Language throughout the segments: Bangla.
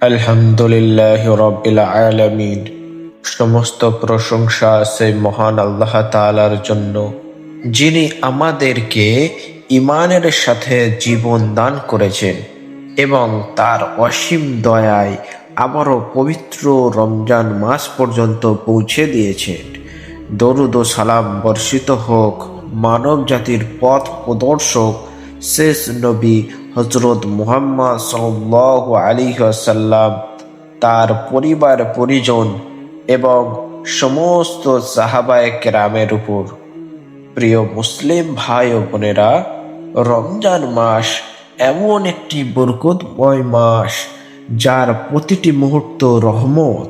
আলহামদুলিল্লাহি রাব্বিল আলামিন। সমস্ত প্রশংসা সেই মহান আল্লাহ তাআলার জন্য, যিনি আমাদেরকে ঈমানের সাথে জীবন দান করেছেন এবং তার অসীম দয়ায় আবারও পবিত্র রমজান মাস পর্যন্ত পৌঁছে দিয়েছেন। দরুদ ও সালাম বর্ষিত হোক মানব জাতির পথ প্রদর্শক শেষ নবী হযরত মুহাম্মদ সাল্লাল্লাহু আলাইহি ওয়াসাল্লাম, তার পরিবার পরিজন এবং সমস্ত সাহাবায়ে কেরামের উপর। প্রিয় মুসলিম ভাই ও বোনেরা, রমজান মাস এমন একটি বরকতময় মাস, যার প্রতিটি মুহূর্ত রহমত,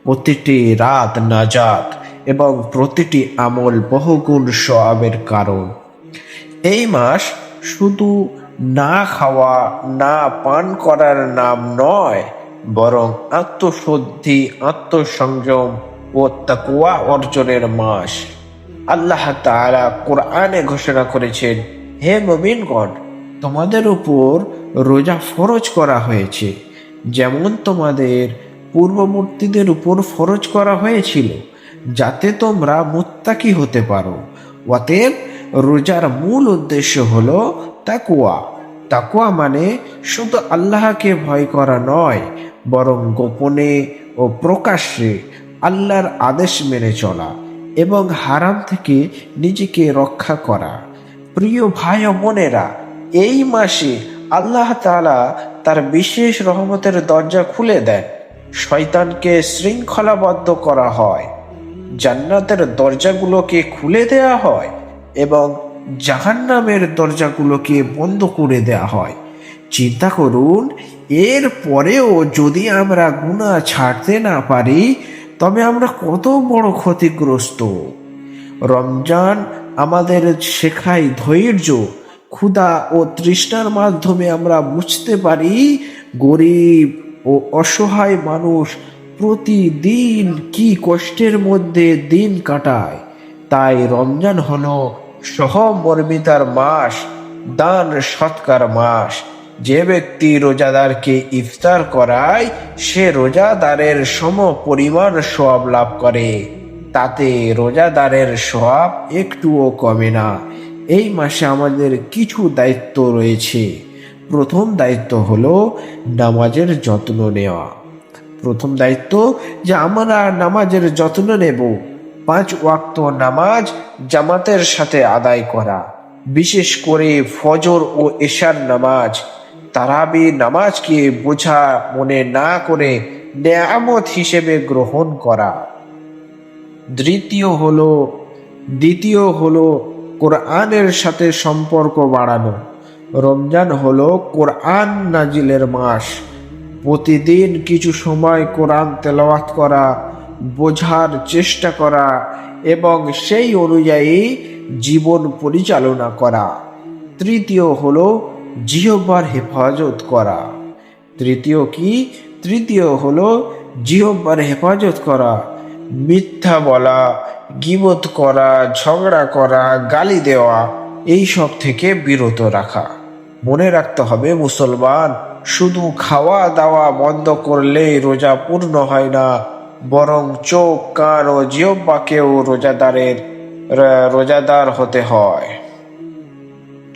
প্রতিটি রাত নাজাত এবং প্রতিটি আমল বহুগুণ সওয়াবের কারণ। এই মাস শুধু না খাওয়া না পান করার নাম নয়, বরং আত্মশুদ্ধি, আত্মসংযম ও তাকওয়া অর্জনের মাস। আল্লাহ তাআলা কোরআনে ঘোষণা করেছেন, হে মুমিনগণ, তোমাদের উপর রোজা ফরজ করা হয়েছে, যেমন তোমাদের পূর্ববর্তীদের উপর ফরজ করা হয়েছিল, যাতে তোমরা মুত্তাকি হতে পারো। অতএব রোজার মূল উদ্দেশ্য হলো তাকওয়া। তাকওয়া মানে শুধু আল্লাহকে ভয় করা নয়, বরং গোপনে ও প্রকাশ্যে আল্লাহর আদেশ মেনে চলা এবং হারাম থেকে নিজেকে রক্ষা করা। প্রিয় ভাই ও বোনেরা, এই মাসে আল্লাহ তাআলা তার বিশেষ রহমতের দরজা খুলে দেন। শয়তানকে শৃঙ্খলাবদ্ধ করা হয়, জান্নাতের দরজাগুলোকে খুলে দেয়া হয় এবং জাহান্নামের দরজাগুলোকে বন্ধ করে দেয়া হয়। চিন্তা করুন, এর পরেও যদি আমরা গুনাহ ছাড়তে না পারি, তবে আমরা কত বড় ক্ষতিগ্রস্ত। রমজান আমাদের শেখায় ধৈর্য। ক্ষুধা ও তৃষ্ণার মাধ্যমে আমরা বুঝতে পারি গরিব ও অসহায় মানুষ প্রতিদিন কি কষ্টের মধ্যে দিন কাটায়। তাই রমজান হলো সহমর্মিতার মাস, দান সৎকার মাস। যে ব্যক্তি রোজাদারকে ইফতার করায়, সে রোজাদারের সম পরিমাণ সওয়াব লাভ করে, তাতে রোজাদারের সওয়াব একটুও কমে না। এই মাসে আমাদের কিছু দায়িত্ব রয়েছে। প্রথম দায়িত্ব হলো নামাজের যত্ন নেওয়া। প্রথম দায়িত্ব যে আমরা নামাজের যত্ন নেব। 5 ওয়াক্ত নামাজ জামাতের সাথে আদায় করা, বিশেষ করে ফজর ও এশার নামাজ। তারাবি নামাজকে বোঝা মনে না করে নেয়ামত হিসেবে গ্রহণ করা। দ্বিতীয় হলো কোরআনের সাথে সম্পর্ক বাড়ানো। রমজান হলো কোরআন নাজিলের মাস। প্রতিদিন কিছু সময় কোরআন তেলাওয়াত করা, বোঝার চেষ্টা করা এবং সেই অনুযায়ী জীবন পরিচালনা করা। তৃতীয় হলো জিহ্বার হেফাজত করা। তৃতীয় হলো জিহ্বার হেফাজত করা। মিথ্যা বলা, গীবত করা, ঝগড়া করা, গালি দেওয়া, এই সব থেকে বিরত রাখা। মনে রাখতে হবে মুসলমান, শুধু খাওয়া দাওয়া বন্ধ করলেই রোজা পূর্ণ হয় না, বরং চোখ, কান ও জিহ্বাকেও রোজাদার হতে হয়।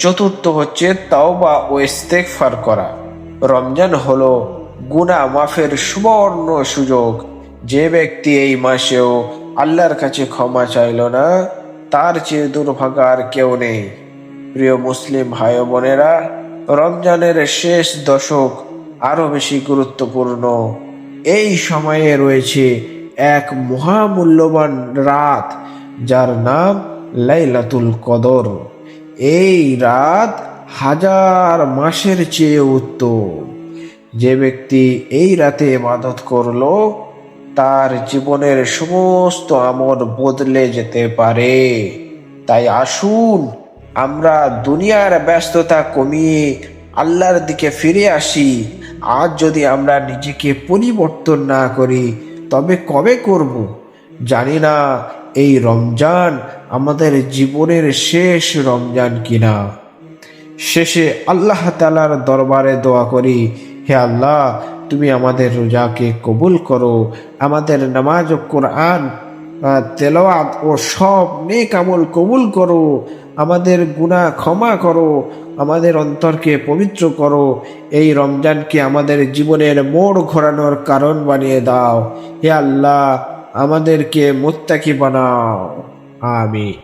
চতুর্থ হচ্ছে তাওবা ও ইস্তেগফার করা। রমজান হলো গুনাহ মাফের সুবর্ণ সুযোগ। যে ব্যক্তি এই মাসেও আল্লাহর কাছে ক্ষমা চাইল না, তার চেয়ে দুর্ভাগা আর কেউ নেই। প্রিয় মুসলিম ভাই ও বোনেরা, রমজানের শেষ দশক আরো বেশি গুরুত্বপূর্ণ। এই সময়ে রয়েছে এক মহামূল্যবান রাত, যার নাম লাইলাতুল কদর। এই রাত 1000 মাসের চেয়ে উত্তম। যে ব্যক্তি এই রাতে ইবাদত করলো, তার জীবনের সমস্ত আমল বদলে যেতে পারে। তাই আসুন আমরা দুনিয়ার ব্যস্ততা কমিয়ে আল্লাহর দিকে ফিরে আসি। আজ যদি আমরা নিজেকে পরিবর্তন না করি, তবে কবে করব? জানি না এই রমজান আমাদের জীবনের শেষ রমজান কিনা। শেষে আল্লাহ তাআলার দরবারে দোয়া করি, হে আল্লাহ, তুমি আমাদের রোজাকে কবুল করো, আমাদের নামাজ ও কোরআন তেলাওয়াত ও সব নেক আমল কবুল করো, আমাদের গুনাহ ক্ষমা করো, আমাদের অন্তরকে পবিত্র করো। এই রমজানকে আমাদের জীবনের মোড় ঘোরানোর কারণ বানিয়ে দাও। হে আল্লাহ, আমাদেরকে মুত্তাকি বানাও। আমিন।